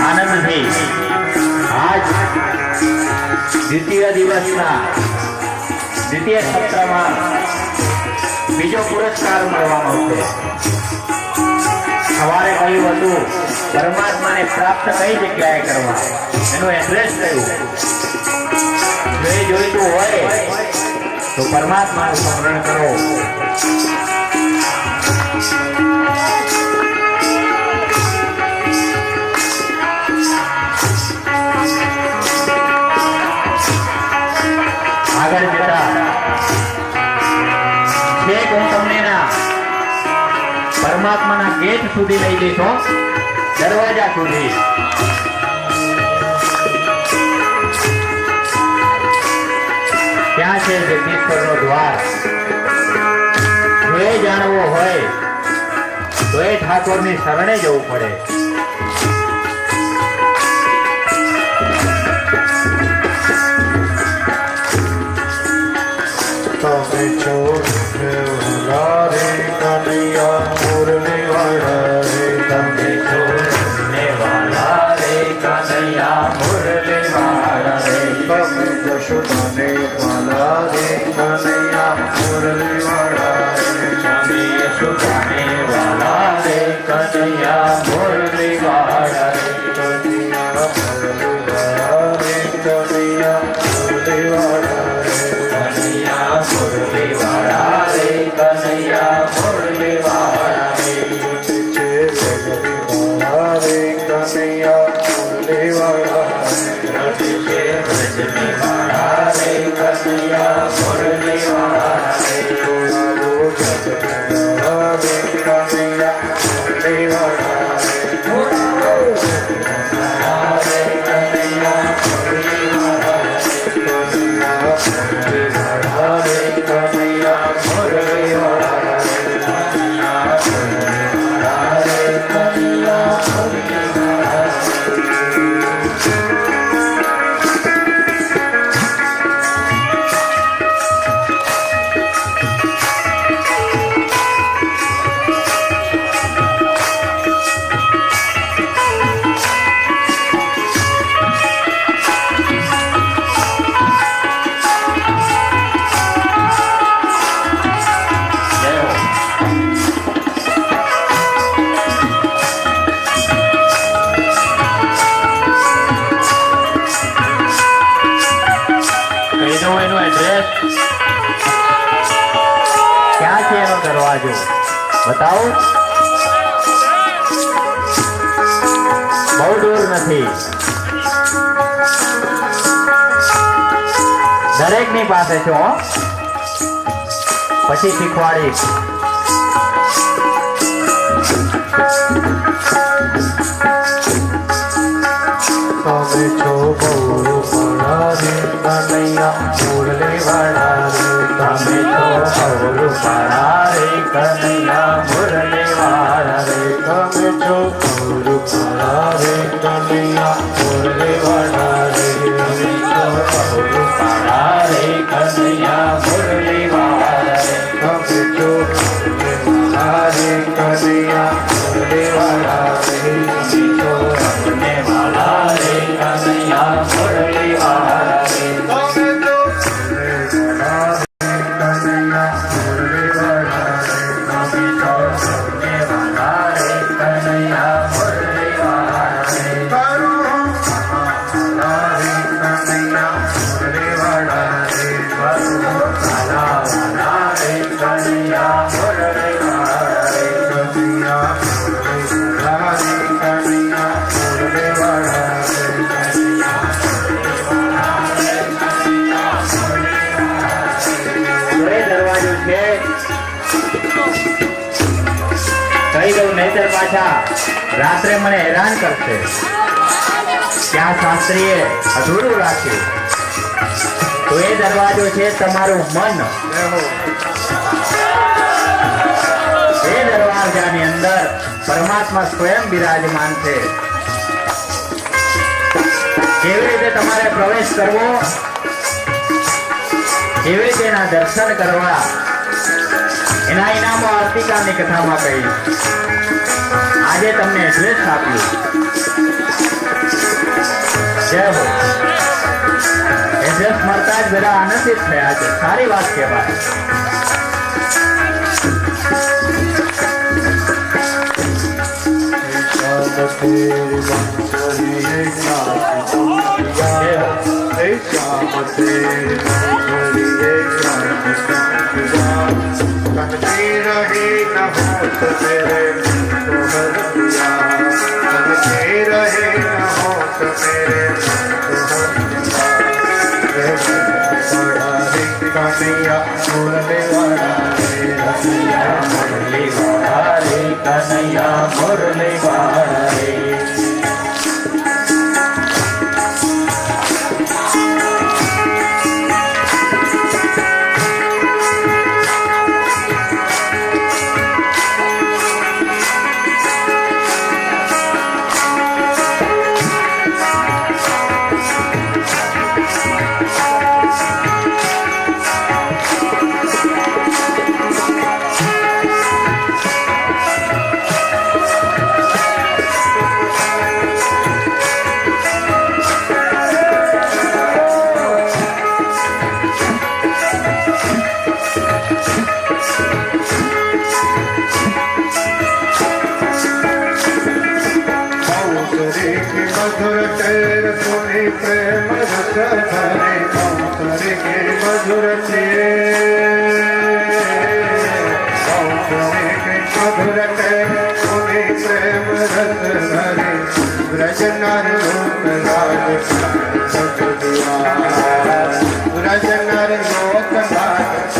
આનંદથી આજ દ્વિતીય દિવસના દ્વિતીય સત્રમાં બીજો પુરસ્કાર મળવાનો છે. સવારે કહ્યું હતું પરમાત્માને પ્રાપ્ત કઈ જગ્યાએ કરવા, એનું એડ્રેસ કયું. જો એ જોઈતું હોય તો પરમાત્માનું સ્મરણ કરો. આગળ જતા છેક હું તમને પરમાત્માના ગેટ સુધી લઈ જઈશો, દરવાજા સુધી. ત્યાં છે જગદીશ્વરનો દ્વાર. જો એ જાણવો હોય તો એ ઠાકોરની શરણે જવું પડે. તમે છોડ રે કનૈયા મુરલી વાળા રે, તમે છોડને વાલા રે કનૈયા મુરલી વાળા રે. તમે જશોદાને વાલા રે કનૈયા મુરલી વાળા રે, તમે યશોદાને વાલા રે કનૈયા મુરલી વાળા રે. કનૈયા મુરલી વાળા રે, કનૈયા મુરલી વાળા રે, કનૈયા મુરલી વાળા રે, કનૈયા મુરલી વાળા રે. છે મુરલી વાળા રે, કનૈયા મુરલી વાળા રે, રતિ છે વ્રજની વાળા રે, કનૈયા મુરલી વાળા રે. રો જગવાળા રે, કનૈયા મુરલી વાળા રે, વાળા રે, કનૈયા મુરલી વાળા રે. કનૈયા મુરલી વાળા રે, કનૈયા મુરલી વાળા રે, કનૈયા મુરલી વાળા રે, કનૈયા મુરલી વાળા રે. એનો એડ્રેસ ક્યાં છે, એનો દરવાજો બતાવો. બહુ દૂર નથી, દરેકની પાસે છો. પછી શીખવાડીશ. તમે છો બહુ વાળા રે, કનૈયા મુરલી વાળા રે, તમે તો અવરુ વાળા રે, કનૈયા મુરલી વાળા રે. તમે છો બહુ વાળા રે, કનૈયા મુરલી વાળા રે, તમે તો અવરુ વાળા રે, કનૈયા મુરલી વાળા રે. તમે છો વાળા રે, કનૈયા મુરલી વાળા રે, તમે તો અમને વાળા રે, કનૈયા મુરલી વાળા રે. તમે તો વાળા રે, કનૈયા મુરલી વાળા રે, તમે તો અમને વાળા રે, કનૈયા મુરલી વાળા રે. કહી દઉં નહીતર પાછા રાત્રે મને હેરાન કરશે. ત્યાં શાસ્ત્રીએ અધૂરું રાખ્યું. તો એ દરવાજો છે તમારું મન. એ દરવાજાની અંદર પરમાત્મા સ્વયં બિરાજમાન છે. કેવી રીતે તમારે પ્રવેશ કરવો, કેવી રીતે એના દર્શન કરવા, એના ઇનામો આવતીકાલની કથામાં કહીશ. આજે તમને એડ્રેસ આપ્યું. જય હો. એડ્રેસ મળતા જ બધા આનંદિત થયા છે. સારી વાત કહેવાય. કનૈયા મુરલી વારે प्रेम रस भरे कौतरे के मधुर थे कौतरे के मधुर थे तुम्हें प्रेम रस भरे ब्रज नर लोक राज ब्रज नर लोक राज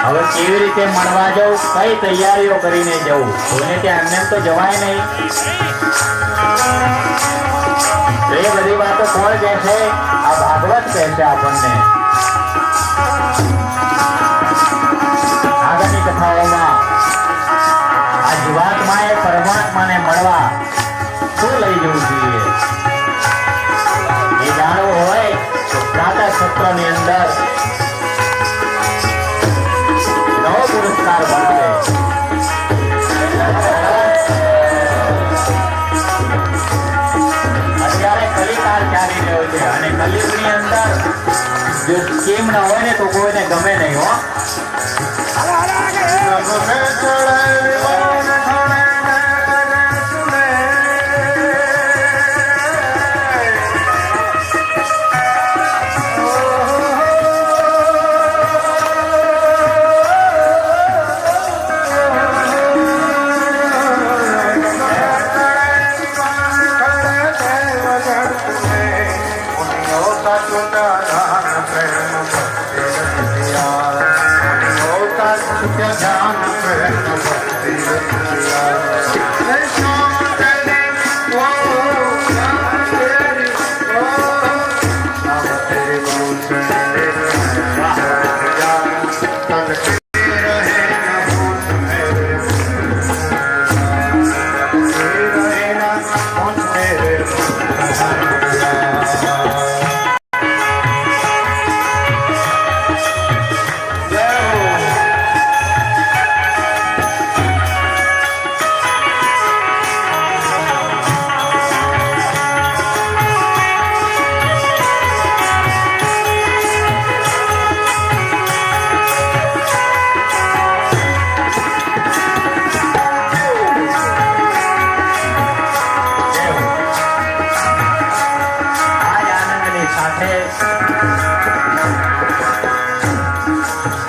હવે કેવી રીતે મળવા જવું, કઈ તૈયારીઓ કરીને જવું, કોઈને ત્યાં એમને તો જવાય નહીં. એ બધી વાતો કોણ કહેશે? આ ભાગવત કહેશે આપણને. આગળની કથાઓમાં આ જીવાત્માએ પરમાત્માને મળવા શું લઈ જવું જોઈએ એ જાણવું હોય તો પ્રાતઃ સત્રની અંદર પુરસ્કાર મળશે. અત્યારે કલિકાળ ચાલી રહ્યો છે અને કલિયુગની અંદર જો સ્કીમ ન હોય ને તો કોઈને ગમે નહીં. હો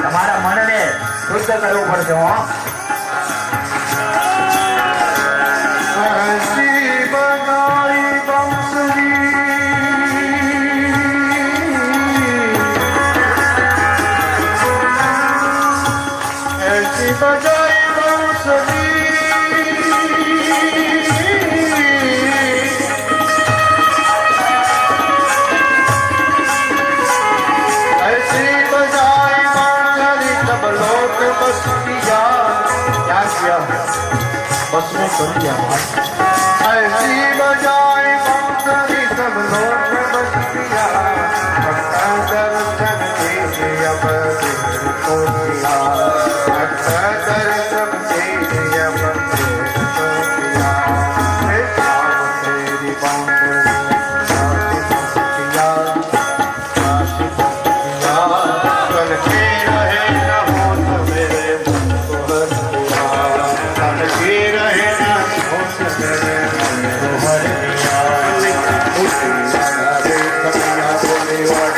તમારા મનને શુદ્ધ કરવું પડશે. હો ऐसी बजाए बांसुरी सब लोग बस दिया भक्ता दर्शन दीजिए अब दिल को दिया भक्ता दर्शन दीजिए अब दिल को दिया हे श्याम तेरी बांसुरी आशी बंसिया आशी बंसिया कल के रहे न हो सवेरे मन को हर दिया कल के रहे न हो सवेरे मन को हर दिया रे कन्या बोले वाला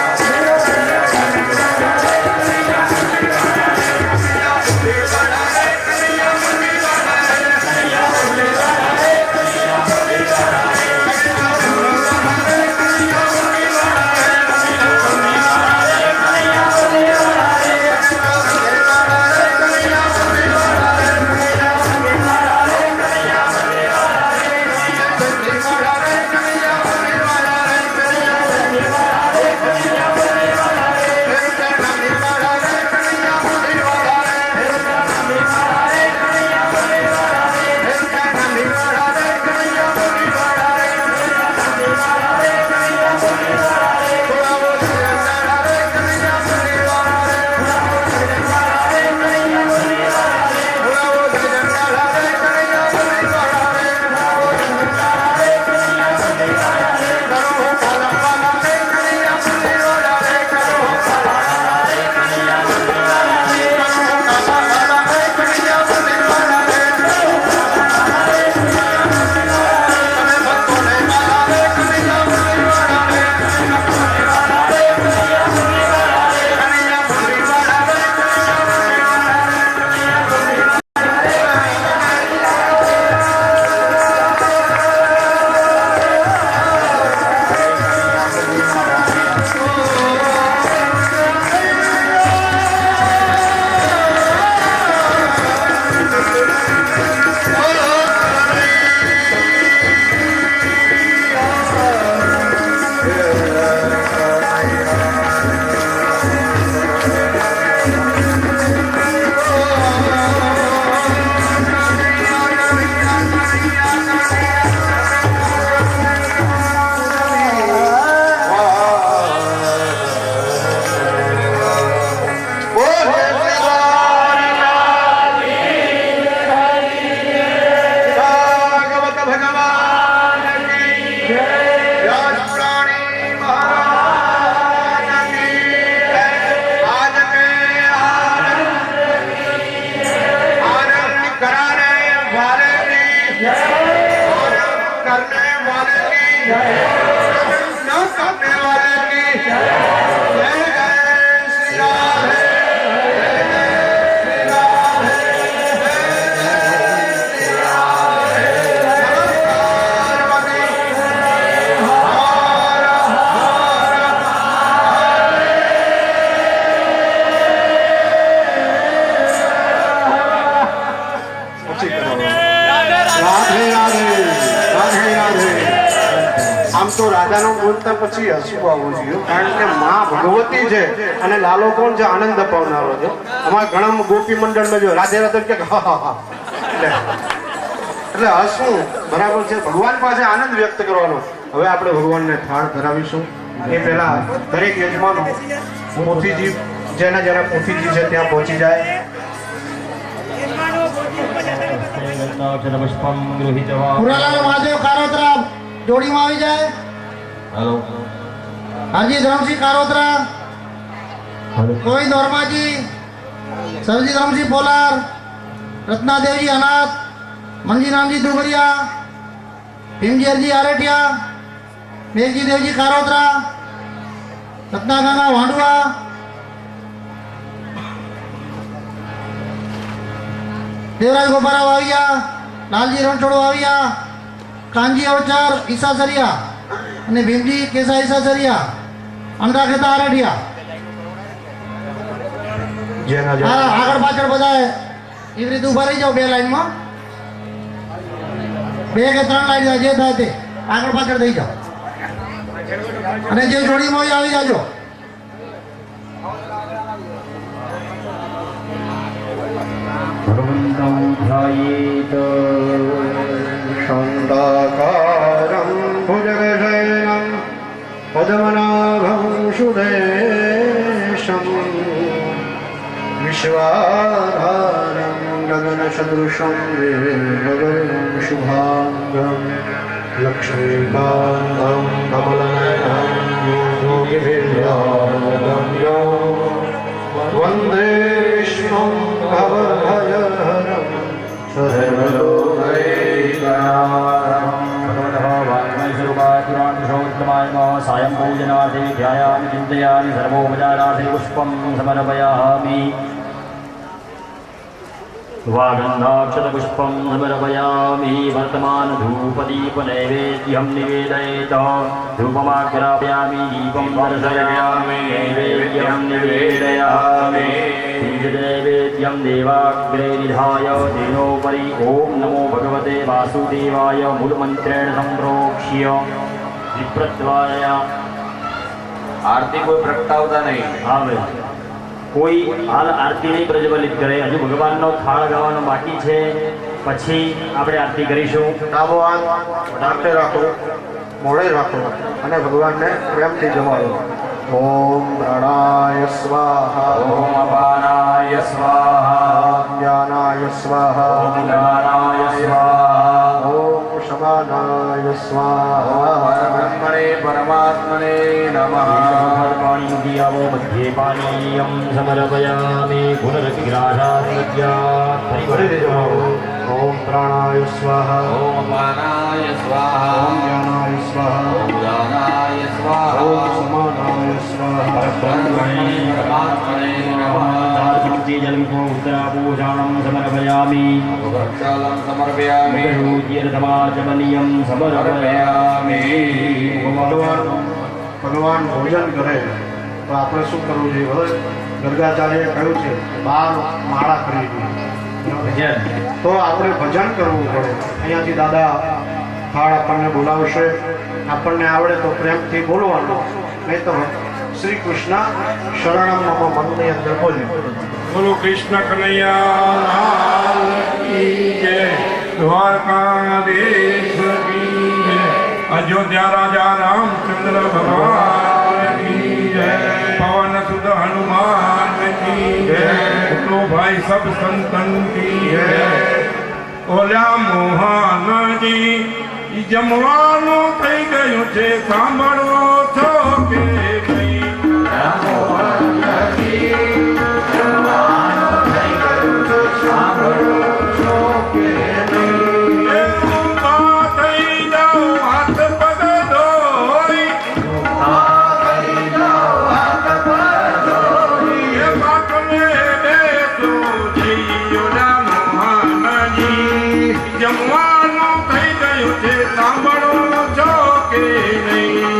આમ તો રાધાનો બોલતા પછી હસવું આવવું જોઈએ કારણ કે માં ભગવતી છે અને લાલો કોણ છે આનંદ અપાવનારો છે અમારા ઘણા ગોપી મંડળમાં જો રાધે રાધે કે હા હા હા એટલે હસવું બરાબર છે ભગવાન પાસે આનંદ વ્યક્ત કરવાનો હવે આપણે ભગવાનને થાળ ધરાવીશું એ પહેલા દરેક યજમાનો પોથીજી જેના જેના પોથીજી છે ત્યાં પહોંચી જાય પુરાલાલ મહાદેવ કારોતરા જોડીમાં આવી જાય. હેલો હાજી ધરમસિંહ કારોતરા, ગોવિંદ વર્માજી, સરજી ધરમસિંહ પોલાર, રત્નાદેવજી અનાથ, મંજીરામજી દુબરિયા, ભીમજી આરેઠિયા, મેઘજી દેવજી કારોતરા, રત્નાગંગા વાંડવા, દેવરાજ ગોપારાવ આવ્યા, લાલજી રણછોડો આવ્યા, કાનજી અવચાર ઈસાસરિયા અને ભીમજી કેસા ઈસાસરિયા, અંડા ખેતા આરઠિયા. હા, આગળ પાછળ બધા એવી રીતે ઉભા રહી જાઓ બે લાઈનમાં, 2 કે 3 લાઈન જે થાય તે આગળ પાછળ થઈ જાઓ અને જે જોડીમાં હોય આવી જાજો. ભગવંતં ધ્યાયેત सुरेशं विश्वाधारं गगनसदृशं गगनं शुभांगं लक्ष्मीकान्तं कमलनयनं योगिभिर्यागम्यं वन्दे विष्णुं भवभयहरं सायं पूजनार्थे ध्यायामि चिन्तयामि सर्वोपचारार्थे पुष्पं समर्पयामि वागन्धाक्षतपुष्पं समर्पयामि वर्तमानधूपदीपनैवेद्यं निवेदयेत धूपमाग्रापयामि दीपं दर्शयामि नैवेद्यं निवेदयामि नैवेद्यं देवाग्रे निधाय तेनोपरि ॐ नमो भगवते वासुदेवाय मूलमन्त्रेण सम्प्रोक्ष्य विप्रत्वाय આરતી કોઈ પ્રગટાવતા નહીં. આવે કોઈ હાલ આરતી નહીં પ્રજ્વલિત કરે. હજુ ભગવાનનો થાળ ગાવાનો બાકી છે, પછી આપણે આરતી કરીશું. ડાબો હાથ હાથે રાખો, મોઢે રાખો અને ભગવાનને પ્રેમથી જમાડો. ઓમ પ્રાણાય સ્વાહા, ઓમ અપાનાય સ્વાહા, ઓમ જ્ઞાનાય સ્વાહા, ઓમ જ્ઞાનાય સ્વાહા, ઓમ સમાનાય સ્વાહા. પરબ્રહ્મણે પરમાત્મને નમઃ. પાણીયાવો મધ્યે પાનીયમ સમર્પયામિ પુનરપિગ્રાસાત્મજ્યા ફરીથી જમાડો. ઓમ પ્રાણાય સ્વાહા, ઓમ અપાનાય સ્વાહા, ઓમ જ્ઞાનાય સ્વાહા, ઓમ જ્ઞાનાય ઓમ સ્વાહા, સમાનાય સ્વાહા. પરબ્રહ્મણે પરમાત્મને નમઃ. ઉત્તરાપૂષાણમ સમર્પયામિ વક્ષાલં સમર્પયામિ, તીર્થમાચમનીયમ સમર્પયામિ. ભગવાન ભોજન કરે તો આપણે શું કરવું જોઈએ ખબર? ગર્ગાચાર્યએ કહ્યું છે 12 માળા કરી જોઈએ. તો આપણે ભજન કરવું પડે. અહીંયાથી દાદા થાળ આપણને બોલાવશે, આપણને આવડે તો પ્રેમથી બોલવાનું, નહીં તો શ્રી કૃષ્ણ શરણમ મમ મનની અંદર બોલ્યું. બોલો કૃષ્ણ કનૈયા લાલ કી જય, દ્વારકાધીશ કી જય, અયોધ્યા રાજા રામચંદ્ર ભગવાન કી જય, પવન સુત હનુમાન કી જય, ઉઠો ભાઈ સબ સંતન કી જય. ઓલા મોહનજી જમવાનું થઈ ગયું છે, સાંભળવો છો કે નહીં? જમવાનું થઈ ગયું છે, સાંભળો છો કે નહીં?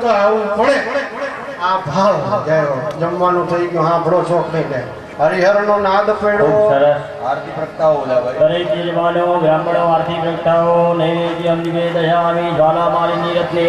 તો આવું પડે આ ભાવ ગયો જમવાનું થઈ ગયું હાંભળો શોખ નહીં જાય હરિહરનો નાદ પડ્યો સરસ આરતી પ્રગટાવો બોલાવે દરેક યજમાનો બ્રાહ્મણો આર્થિક પ્રગટાવો નૈવેદ્ય અંબિકે દયામી જ્વાલા માલિની રત્ને